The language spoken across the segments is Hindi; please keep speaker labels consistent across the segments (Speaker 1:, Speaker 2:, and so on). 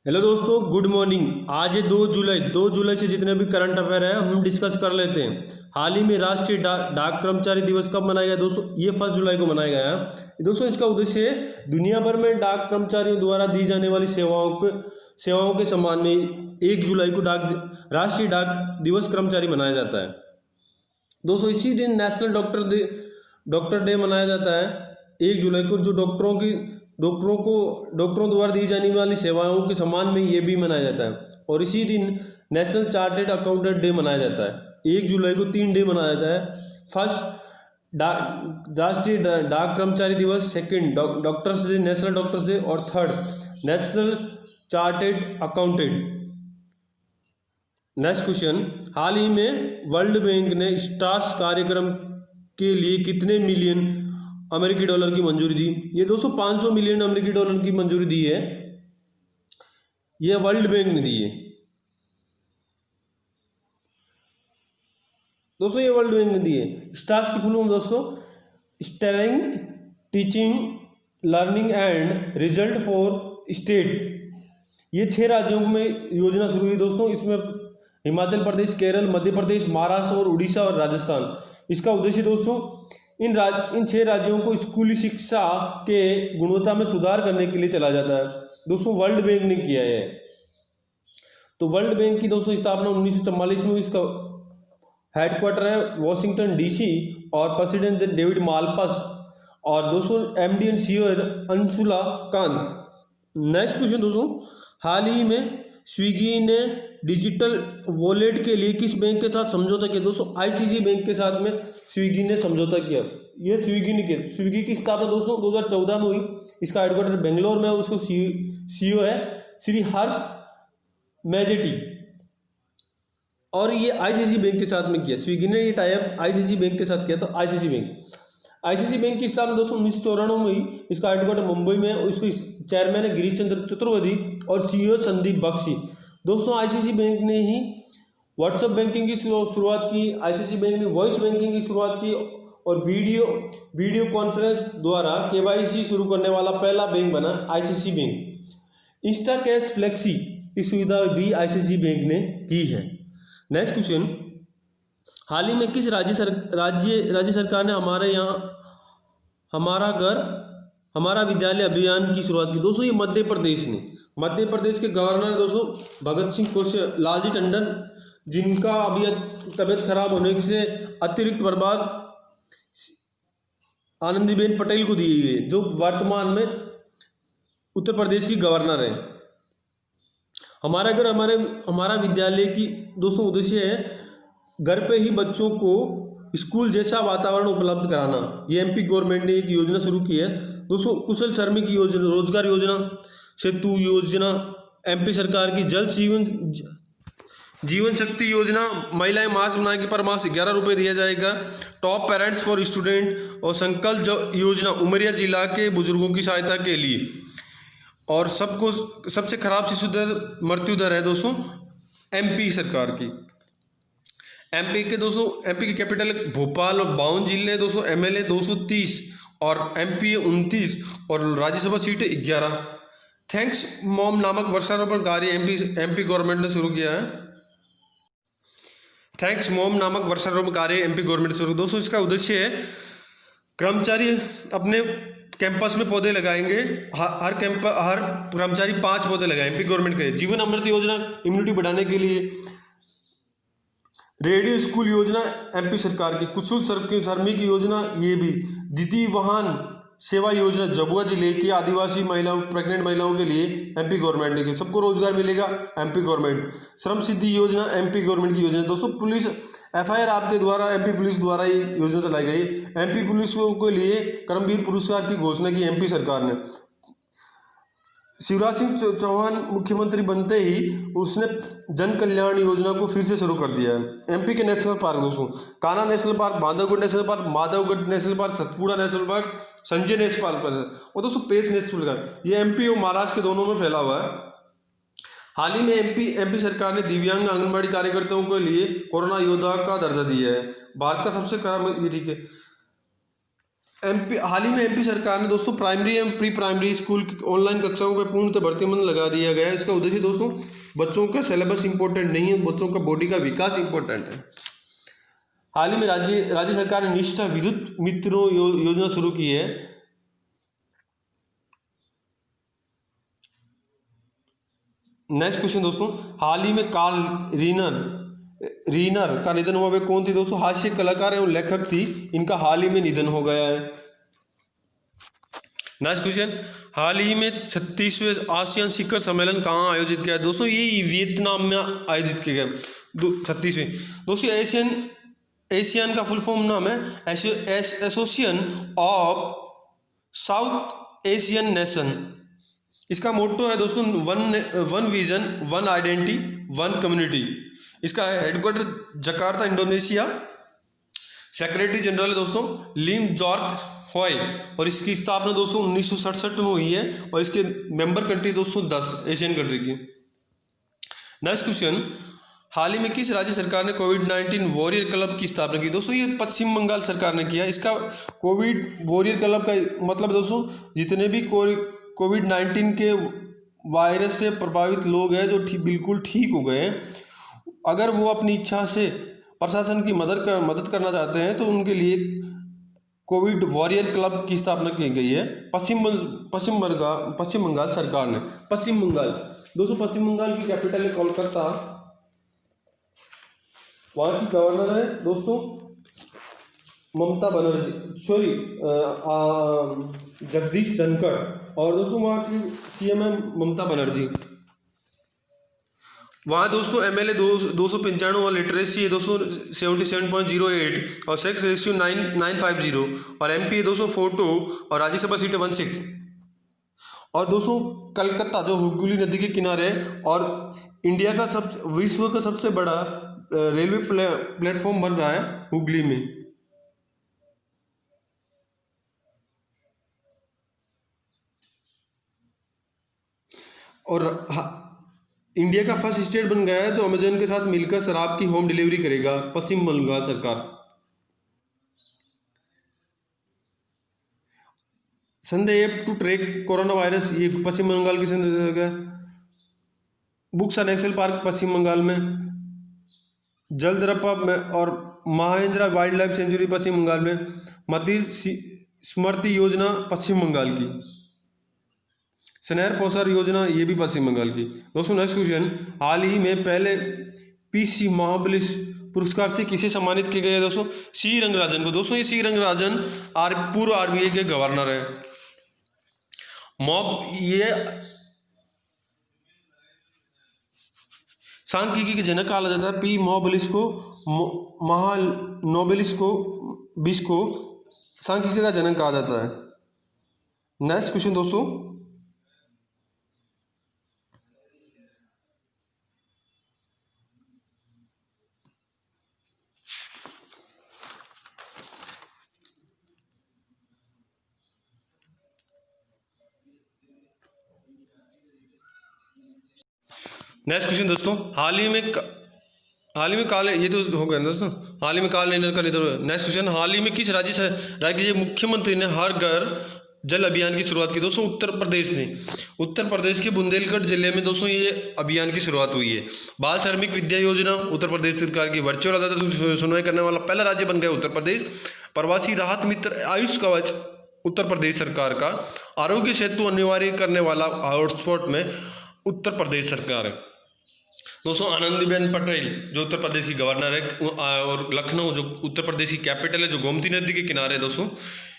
Speaker 1: हेलो दोस्तों, गुड मॉर्निंग। आज है 2 जुलाई से जितने भी करंट अफेयर है हम डिस्कस कर लेते हैं। हाल ही में राष्ट्रीय डाक कर्मचारी दिवस कब मनाया गया दोस्तों? ये 1 जुलाई को मनाया गया है दोस्तों। इसका उद्देश्य है दुनिया भर में डाक कर्मचारियों द्वारा दी जाने वाली सेवाओं के सम्मान में 1 जुलाई को राष्ट्रीय डाक दिवस कर्मचारी मनाया जाता है दोस्तों। इसी दिन नेशनल डॉक्टर डे मनाया जाता है 1 जुलाई को, जो डॉक्टरों द्वारा दी जाने वाली सेवाओं के सम्मान में ये भी मनाया जाता है। और इसी दिन नेशनल चार्टर्ड अकाउंटेंट डे मनाया जाता है। 1 जुलाई को 3 डे मनाया जाता है। फर्स्ट राष्ट्रीय डाक कर्मचारी दिवस, second doctors day, national doctors day, और third national chartered accountant. Next question, हाल ही में वर्ल्ड बैंक ने स्टार्स कार्यक्रम के लिए कितने मिलियन अमेरिकी डॉलर की मंजूरी दी? ये दोस्तों 500 मिलियन अमेरिकी डॉलर की मंजूरी दी है, ये वर्ल्ड बैंक ने दी है दोस्तों, ये वर्ल्ड बैंक ने दी है। स्टार्स की फुल फॉर्म दोस्तों strength, teaching, learning and result for state. ये 6 राज्यों में योजना शुरू हुई दोस्तों। इसमें हिमाचल प्रदेश, केरल, मध्य प्रदेश, महाराष्ट्र और उड़ीसा और राजस्थान। इसका उद्देश्य दोस्तों इन 6 राज्यों को स्कूली शिक्षा के गुणवत्ता में सुधार करने के लिए चला जाता है दोस्तों। वर्ल्ड बैंक ने किया है। तो वर्ल्ड बैंक की दोस्तों स्थापना 1944 में हुई। इसका हेडक्वार्टर है वॉशिंगटन डीसी और प्रेसिडेंट डेविड मालपास, और दोस्तों MD and CEO Anshula Kant. Next question दोस्तों, हाल ही में स्विगी ने डिजिटल वॉलेट के लिए किस बैंक के साथ समझौता किया दोस्तों? आईसीसी बैंक के साथ में स्विगी ने समझौता किया। ये स्विगी ने किया। स्विगी की स्थापना दोस्तों 2014 में हुई। इसका हेडक्वार्टर बेंगलोर में, उसको सीईओ है श्री हर्ष मैजेटी, और ये आईसीसी बैंक के साथ में किया। स्विगी ने ये टाइप आईसीसी बैंक के साथ किया था। आईसीसी बैंक की स्थापना दोस्तों 1994 में हुई। इसका हेडक्वार्टर मुंबई में है। इसको चेयरमैन है गिरीश चंद्र चतुर्वेदी और सीईओ संदीप बख्शी। दोस्तों आईसीसी बैंक ने ही व्हाट्सएप बैंकिंग की शुरुआत की। आईसीसी बैंक ने वॉइस बैंकिंग की शुरुआत की और वीडियो कॉन्फ्रेंस द्वारा केवाईसी शुरू करने वाला पहला बैंक बना ICC bank. Insta cash flexi की सुविधा भी आईसीसी बैंक ने की है। नेक्स्ट क्वेश्चन, हाल ही में किस राज्य सरकार ने हमारा घर हमारा विद्यालय अभियान की शुरुआत की? दोस्तों ये मध्य प्रदेश ने। मध्य प्रदेश के गवर्नर दोस्तों भगत सिंह कोश्यारी, लालजी टंडन, जिनका अभी तबीयत खराब होने से अतिरिक्त प्रभार आनंदीबेन पटेल को दी गई है, जो वर्तमान में उत्तर प्रदेश की गवर्नर है। हमारा घर हमारा विद्यालय की दोस्तों उद्देश्य है घर पे ही बच्चों को स्कूल जैसा वातावरण उपलब्ध कराना। ये एमपी गवर्नमेंट ने एक योजना शुरू की है दोस्तों। कुशल श्रमिक योजना, रोजगार योजना, सेतु योजना, एमपी सरकार की जल जीवन शक्ति योजना, महिलाएं मास्क बनाएगी पर मास 11 रुपये दिया जाएगा, टॉप पेरेंट्स फॉर स्टूडेंट, और संकल्प योजना उमरिया जिला के बुजुर्गों की सहायता के लिए। और सबसे खराब शिशु दर, मृत्यु दर है दोस्तों एमपी सरकार की। एमपी की कैपिटल भोपाल और 52 जिले हैं दोस्तों। एमएलए 230 और एमपी 29 और राज्यसभा सीटें 11। थैंक्स मॉम नामक वृक्षारोपण कार्य एमपी गवर्नमेंट ने शुरू किया है। थैंक्स मॉम नामक वृक्षारोपण कार्य एमपी गवर्नमेंट ने शुरू। दोस्तों इसका उद्देश्य है कर्मचारी अपने कैंपस में पौधे लगाएंगे। हर कर्मचारी 5 पौधे लगाए एमपी गवर्नमेंट के। जीवन अमृत योजना इम्यूनिटी बढ़ाने के लिए। रेडियो स्कूल योजना एमपी सरकार की। कुशल श्रमिक योजना ये भी। दीदी वाहन सेवा योजना झाबुआ जिले की आदिवासी महिलाओं, प्रेग्नेंट महिलाओं के लिए एमपी गवर्नमेंट ने की। सबको रोजगार मिलेगा एमपी गवर्नमेंट। श्रम सिद्धि योजना एमपी गवर्नमेंट की योजना दोस्तों। पुलिस एफआईआर आपके द्वारा एमपी पुलिस द्वारा ये योजना चलाई गई। एमपी पुलिस के लिए कर्मवीर पुरस्कार की घोषणा की एमपी सरकार ने। शिवराज सिंह चौहान मुख्यमंत्री बनते ही उसने जन कल्याण योजना को फिर से शुरू कर दिया है। एमपी के नेशनल पार्क दोस्तों, Kanha national park, Bandhavgarh national park, Madhavgarh national park, Satpura national park, Sanjay national park, और दोस्तों पेंच नेशनल पार्क। ये एमपी और महाराष्ट्र के दोनों में फैला हुआ है। हाल ही में एमपी सरकार ने दिव्यांग आंगनबाड़ी कार्यकर्ताओं के लिए कोरोना योद्धा का दर्जा दिया है। भारत का सबसे खराब, ये ठीक है। एमपी हाल ही में एमपी सरकार ने दोस्तों प्राइमरी एवं प्री प्राइमरी स्कूल की ऑनलाइन कक्षाओं पर पूर्णतः प्रतिबंध लगा दिया गया है। इसका उद्देश्य दोस्तों बच्चों का सिलेबस इंपॉर्टेंट नहीं है, बच्चों का बॉडी का विकास इंपॉर्टेंट है। हाल ही में राज्य सरकार ने निष्ठा विद्युत मित्रों योजना शुरू की है। नेक्स्ट क्वेश्चन दोस्तों, हाल ही में कार्ल रीनर का निधन हुआ। वे कौन थी दोस्तों? हास्य कलाकार एवं लेखक थी, इनका हाल ही में निधन हो गया है। नेक्स्ट क्वेश्चन, हाल ही में 36वें आसियान शिखर सम्मेलन कहाँ आयोजित किया है? दोस्तों ये वियतनाम में आयोजित किया गया 36वें। दोस्तों एशियन का फुल फॉर्म नाम है Association of South Asian Nation. इसका मोटो है दोस्तों one vision, one identity, one community. इसका headquarter Jakarta Indonesia. Secretary general है दोस्तों लिम जॉर्ग हॉय और इसकी स्थापना दोस्तों 1967 में हुई है और इसके मेंबर कंट्री दोस्तों 10 एशियन कंट्री की। नेक्स्ट क्वेश्चन, हाल ही में किस राज्य सरकार ने कोविड-19 वॉरियर क्लब की स्थापना की? दोस्तों ये पश्चिम बंगाल सरकार ने किया। इसका कोविड वॉरियर क्लब का मतलब दोस्तों जितने भी कोविड-19 के वायरस से प्रभावित लोग हैं जो बिल्कुल ठीक हो गए हैं, अगर वो अपनी इच्छा से प्रशासन की मदद करना चाहते हैं तो उनके लिए कोविड वॉरियर क्लब की स्थापना की गई है पश्चिम बंगाल सरकार ने। पश्चिम बंगाल दोस्तों, पश्चिम बंगाल की कैपिटल है कोलकाता। वहाँ की गवर्नर है दोस्तों ममता बनर्जी, जगदीश धनखड़, और दोस्तों वहाँ की सीएम है ममता बनर्जी। वहाँ दोस्तों एमएलए 295 और लिटरेसी है दोस्तों 77.08 और सेक्स रेशियो 950 और एमपी है दोस्तों 42 और राज्यसभा सीट 16। और दोस्तों कलकत्ता जो हुगली नदी के किनारे है और इंडिया का विश्व का सबसे बड़ा रेलवे प्लेटफॉर्म बन रहा है हुगली में। और इंडिया का फर्स्ट स्टेट बन गया है जो अमेजन के साथ मिलकर शराब की होम डिलीवरी करेगा, पश्चिम बंगाल सरकार। Sunday app to track corona virus, ये पश्चिम बंगाल की संदेश है। बुक्स नेशनल पार्क पश्चिम बंगाल में, जलदरप्पा में और Mahananda wildlife sanctuary Paschim Bengal में, मति स्मृति योजना पश्चिम बंगाल की, स्नेहर पोषण योजना ये भी पश्चिम बंगाल की। दोस्तों नेक्स्ट क्वेश्चन, हाल ही में पहले पीसी महाबलिस पुरस्कार से किसे सम्मानित किया गया है? दोस्तों सी रंगराजन को। दोस्तों ये सी रंगराजन पूर्व आरबीआई के गवर्नर है। ये सांख्यिकी के जनक कहा जाता है। पी महाबलिस को महानोबेलिस को बीस को सांख्यिकी का जनक कहा जाता है। नेक्स्ट क्वेश्चन दोस्तों, हाल ही में काल ये तो हो गया दोस्तों, हाल ही में काल नेहरु का निधन। नेक्स्ट क्वेश्चन, हाल ही में किस राज्य के मुख्यमंत्री ने हर घर जल अभियान की शुरुआत की? दोस्तों उत्तर प्रदेश ने। उत्तर प्रदेश के बुंदेलखंड जिले में दोस्तों ये अभियान की शुरुआत हुई है। बाल श्रमिक विद्या योजना उत्तर प्रदेश सरकार की। वर्चुअल अदालत सुनवाई करने वाला पहला राज्य बन गया उत्तर प्रदेश। प्रवासी राहत मित्र आयुष कवच उत्तर प्रदेश सरकार का। आरोग्य सेतु अनिवार्य करने वाला हॉटस्पॉट में उत्तर प्रदेश सरकार है। दोस्तों आनंदीबेन पटेल जो उत्तर प्रदेश की गवर्नर है, और लखनऊ जो उत्तर प्रदेश की कैपिटल है, जो गोमती नदी के किनारे है। दोस्तों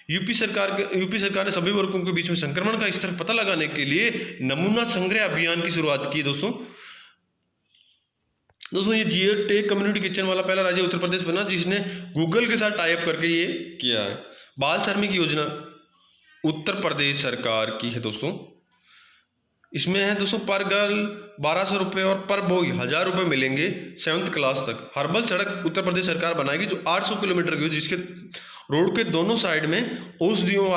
Speaker 1: यूपी सरकार ने सभी वर्गों के बीच में संक्रमण का स्तर पता लगाने के लिए नमूना संग्रह अभियान की शुरुआत की। दोस्तों ये जियो टेक कम्युनिटी किचन वाला पहला राज्य उत्तर प्रदेश बना जिसने गूगल के साथ टाई अप करके ये किया है। बाल श्रमिक योजना उत्तर प्रदेश सरकार की है। दोस्तों इसमें है दोस्तों पर गर्ल 1200 रुपये और पर बॉय 1000 रुपये मिलेंगे 7th क्लास तक। हर्बल सड़क उत्तर प्रदेश सरकार बनाएगी जो 800 किलोमीटर की हो, जिसके रोड के दोनों साइड में औषधियों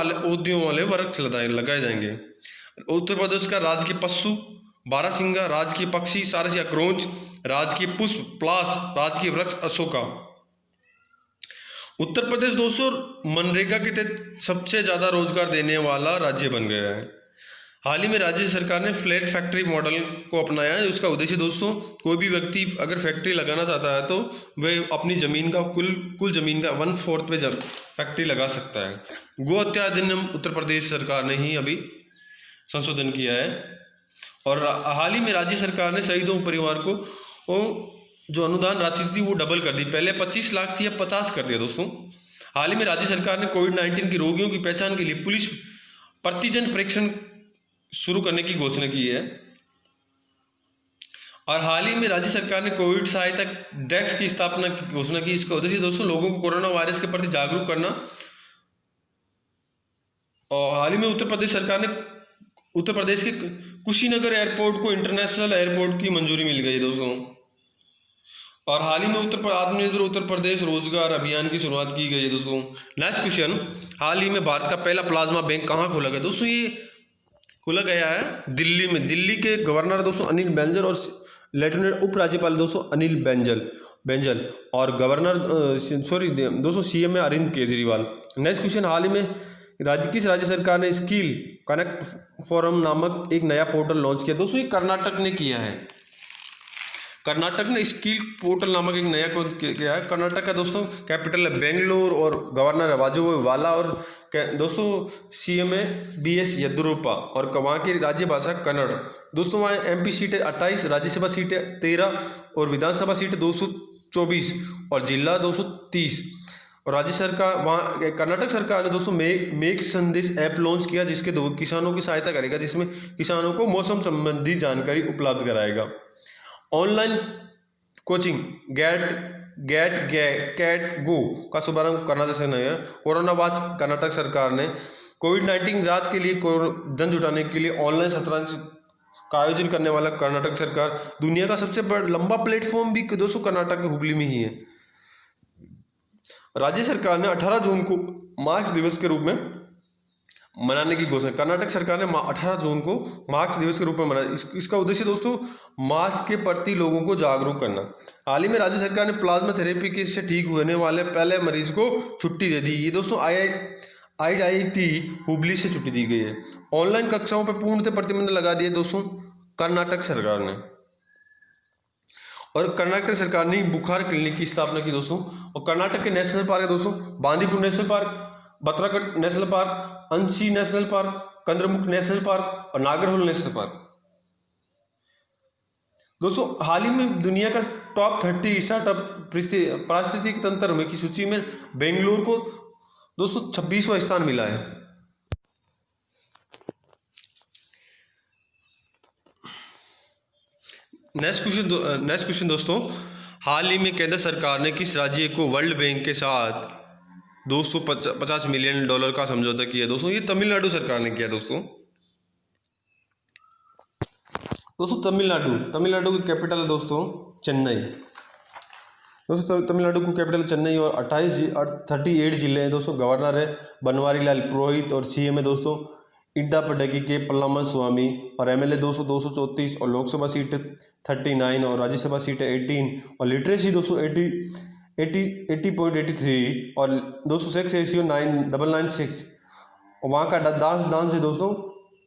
Speaker 1: वाले वृक्ष लगाए जाएंगे। उत्तर प्रदेश का राजकीय पशु बारहसिंगा, राजकीय पक्षी सारसिया क्रोंच, राजकीय पुष्प प्लास, राजकीय वृक्ष अशोका।
Speaker 2: उत्तर प्रदेश दोस्तों मनरेगा के तहत सबसे ज़्यादा रोजगार देने वाला राज्य बन गया है। हाल ही में राज्य सरकार ने फ्लैट फैक्ट्री मॉडल को अपनाया है। उसका उद्देश्य दोस्तों, कोई भी व्यक्ति अगर फैक्ट्री लगाना चाहता है तो वह अपनी ज़मीन का कुल ज़मीन का 1/4 पे फैक्ट्री लगा सकता है। गो हत्या अधिनियम उत्तर प्रदेश सरकार ने ही अभी संशोधन किया है। और हाल ही में राज्य सरकार ने शहीदों परिवार को जो अनुदान राशि थी वो डबल कर दी। पहले 25 लाख थी, अब 50 कर दिया दोस्तों। हाल ही में राज्य सरकार ने कोविड-19 के रोगियों की पहचान के लिए पुलिस प्रतिजन परीक्षण शुरू करने की घोषणा की है। और हाल ही में राज्य सरकार ने कोविड सहायता डेस्क की स्थापना की घोषणा की। इसका उद्देश्य दोस्तों लोगों को कोरोना वायरस के प्रति जागरूक करना। और हाल ही में उत्तर प्रदेश सरकार ने उत्तर प्रदेश के कुशीनगर एयरपोर्ट को इंटरनेशनल एयरपोर्ट की मंजूरी मिल गई दोस्तों। और हाल ही में आत्मनिर्भर उत्तर प्रदेश रोजगार अभियान की शुरुआत की गई है दोस्तों। नेक्स्ट क्वेश्चन, हाल ही में भारत का पहला प्लाज्मा बैंक कहाँ खोला गया दोस्तों? ये खोला गया है दिल्ली में। दिल्ली के गवर्नर दोस्तों अनिल बैजल और लेफ्टिनेंट उपराज्यपाल दोस्तों अनिल बैजल और गवर्नर दोस्तों सीएम है अरविंद केजरीवाल। नेक्स्ट क्वेश्चन, हाल ही में किस राज्य सरकार ने स्किल कनेक्ट फोरम नामक एक नया पोर्टल लॉन्च किया दोस्तों? ये कर्नाटक ने किया है। कर्नाटक ने स्किल पोर्टल नामक एक नया किया है। कर्नाटक का दोस्तों कैपिटल है बेंगलोर और गवर्नर है वाजुभाई वाला और दोस्तों सीएम है BS येदियुरप्पा और वहाँ की राज्य भाषा कन्नड़। दोस्तों वहाँ MP सीट है 28, राज्यसभा सीट है 13 और विधानसभा सीट है 224 और जिला 230। और राज्य सरकार वहाँ कर्नाटक सरकार ने दोस्तों मेक संदेश ऐप लॉन्च किया, जिसके किसानों की सहायता करेगा, जिसमें किसानों को मौसम संबंधी जानकारी उपलब्ध कराएगा। ऑनलाइन कोचिंग कैट गो का शुभारंभ कर्नाटक से नहीं है। कोरोना वॉच कर्नाटक सरकार ने कोविड-19 राहत के लिए धन जुटाने के लिए ऑनलाइन शतरंज का आयोजन करने वाला कर्नाटक सरकार। दुनिया का सबसे बड़ा लंबा प्लेटफॉर्म भी दोस्तों कर्नाटक के हुबली में ही है। राज्य सरकार ने 18 जून को मार्क्स दिवस के रूप में मनाने की घोषणा। कर्नाटक सरकार ने 18 जून को मार्क्स दिवस के रूप में मनाया। इसका उद्देश्य दोस्तों मास्क के प्रति लोगों को जागरूक करना। हाल ही में राज्य सरकार ने प्लाज्मा थेरेपी के से ठीक होने वाले पहले मरीज को छुट्टी दे दी। ये दोस्तों IIT हुबली से छुट्टी दी गई है। ऑनलाइन कक्षाओं पर पूर्णतः प्रतिबंध लगा दिए दोस्तों कर्नाटक सरकार ने। और कर्नाटक सरकार ने बुखार क्लिनिक की स्थापना की दोस्तों। और कर्नाटक के नेशनल पार्क है दोस्तों बांदीपुर नेशनल पार्क, बतराकट national park, Anshi national park, Kudremukh national park और नागरहोल नेशनल पार्क। दोस्तों हाल ही में दुनिया का टॉप 30 स्टार्टअप पारिस्थितिक तंत्र में की सूची में बेंगलुरु को दोस्तों 26वां स्थान मिला है। नेक्स्ट क्वेश्चन दोस्तों, हाल ही में केंद्र सरकार ने किस राज्य को वर्ल्ड बैंक के साथ $250 मिलियन का समझौता किया दोस्तों? ये तमिलनाडु सरकार ने किया दोस्तों। तमिलनाडु की कैपिटल है दोस्तों चेन्नई। दोस्तों तमिलनाडु की कैपिटल चेन्नई और 38 जिले हैं दोस्तों। गवर्नर है बनवारी लाल पुरोहित और CM है दोस्तों इड्डापड्डकी के पल्लामा स्वामी और MLA 234 और लोकसभा सीट 39 और राज्यसभा सीट 18 और लिटरेसी दोस्तों 80.83 और 206 रेशियो 996 और वहाँ का डांस है दोस्तों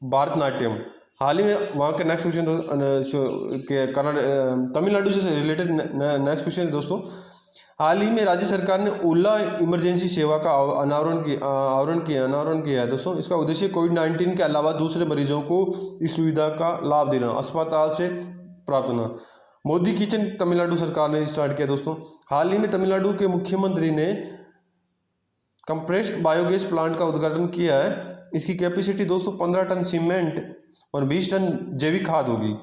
Speaker 2: भरतनाट्यम। हाल ही में वहाँ के नेक्स्ट क्वेश्चन तमिलनाडु से रिलेटेड नेक्स्ट क्वेश्चन है दोस्तों। हाल ही में राज्य सरकार ने ओला इमरजेंसी सेवा का अनावरण किया है दोस्तों। इसका उद्देश्य कोविड-19 के अलावा दूसरे मरीजों को इस सुविधा का लाभ देना, अस्पताल से प्राप्त होना। मोदी किचन तमिलनाडु सरकार ने स्टार्ट किया दोस्तों। हाल ही में तमिलनाडु के मुख्यमंत्री ने कंप्रेस्ड बायोगैस प्लांट का उद्घाटन किया है। इसकी कैपेसिटी दोस्तों 15 टन सीमेंट और 20 टन जैविक खाद होगी।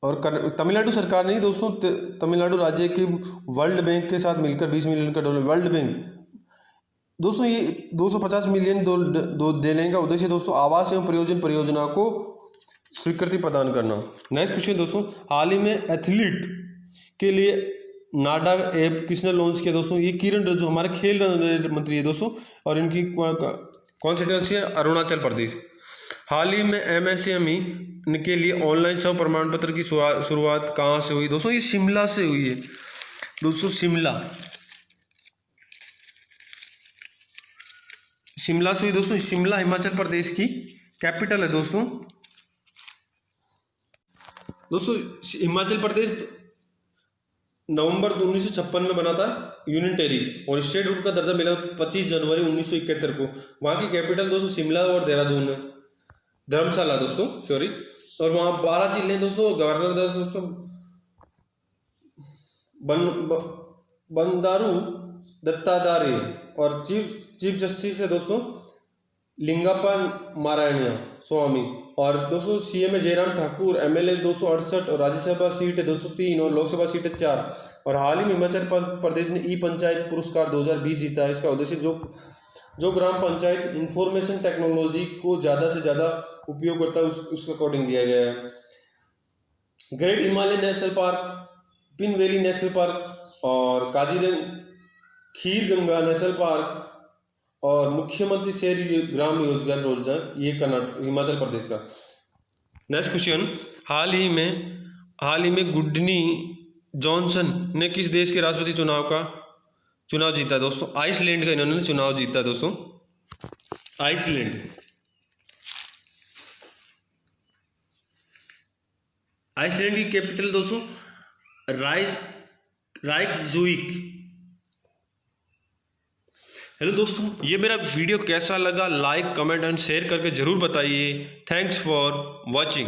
Speaker 2: और तमिलनाडु सरकार ने दोस्तों तमिलनाडु राज्य के वर्ल्ड बैंक के साथ मिलकर $20 मिलियन वर्ल्ड बैंक दोस्तों ये $250 मिलियन देने का उद्देश्य दोस्तों आवास एवं परियोजना को स्वीकृति प्रदान करना। नेक्स्ट क्वेश्चन दोस्तों, हाल ही में एथलीट के लिए नाडा ऐप किसने लॉन्च किया दोस्तों? ये किरण रिजिजू हमारे खेल मंत्री है दोस्तों और इनकी कॉन्स्टिट्यूंसी है अरुणाचल प्रदेश। हाल ही में MSME के लिए ऑनलाइन स्व प्रमाण पत्र की शुरुआत कहाँ से हुई दोस्तों? ये शिमला से हुई है।
Speaker 1: दोस्तों शिमला, शिमला से दोस्तों, शिमला हिमाचल प्रदेश की कैपिटल है दोस्तों। दोस्तों हिमाचल प्रदेश नवंबर 1956 में बना था यूनियन टेरिटरी, और स्टेटहुड का दर्जा मिला 25 जनवरी 1971 को। वहाँ की कैपिटल दोस्तों शिमला और देहरादून है, धर्मशाला दोस्तों सॉरी। और वहाँ 12 जिले दोस्तों, गवर्नर दोस्तों बंदारू दत्तादारे, और चीफ जस्टिस है दोस्तों लिंगाप्पा नारायण स्वामी, और दोस्तों सीएम है जयराम ठाकुर। एमएलए 268, और राज्यसभा सीट है दोस्तों 3, और लोकसभा सीट है 4। और हाल ही में हिमाचल प्रदेश ने ई पंचायत पुरस्कार 2020 जीता है। इसका उद्देश्य जो ग्राम पंचायत इंफॉर्मेशन टेक्नोलॉजी को ज़्यादा से ज़्यादा उपयोग करता है उसके अकॉर्डिंग दिया गया है। Great Himalaya national park, pin valley national park, और काजीरंगा खीर गंगा नेशनल पार्क, और मुख्यमंत्री शहरी ग्राम योजना, ये कर्नाटक हिमाचल प्रदेश का। नेक्स्ट क्वेश्चन, हाल ही में गुडनी जॉनसन ने किस देश के राष्ट्रपति चुनाव जीता दोस्तों? आइसलैंड का इन्होंने चुनाव जीता दोस्तों, आइसलैंड। आइसलैंड की कैपिटल दोस्तों राइकजुविक। हेलो दोस्तों, ये मेरा वीडियो कैसा लगा लाइक कमेंट एंड शेयर करके ज़रूर बताइए। Thanks for watching.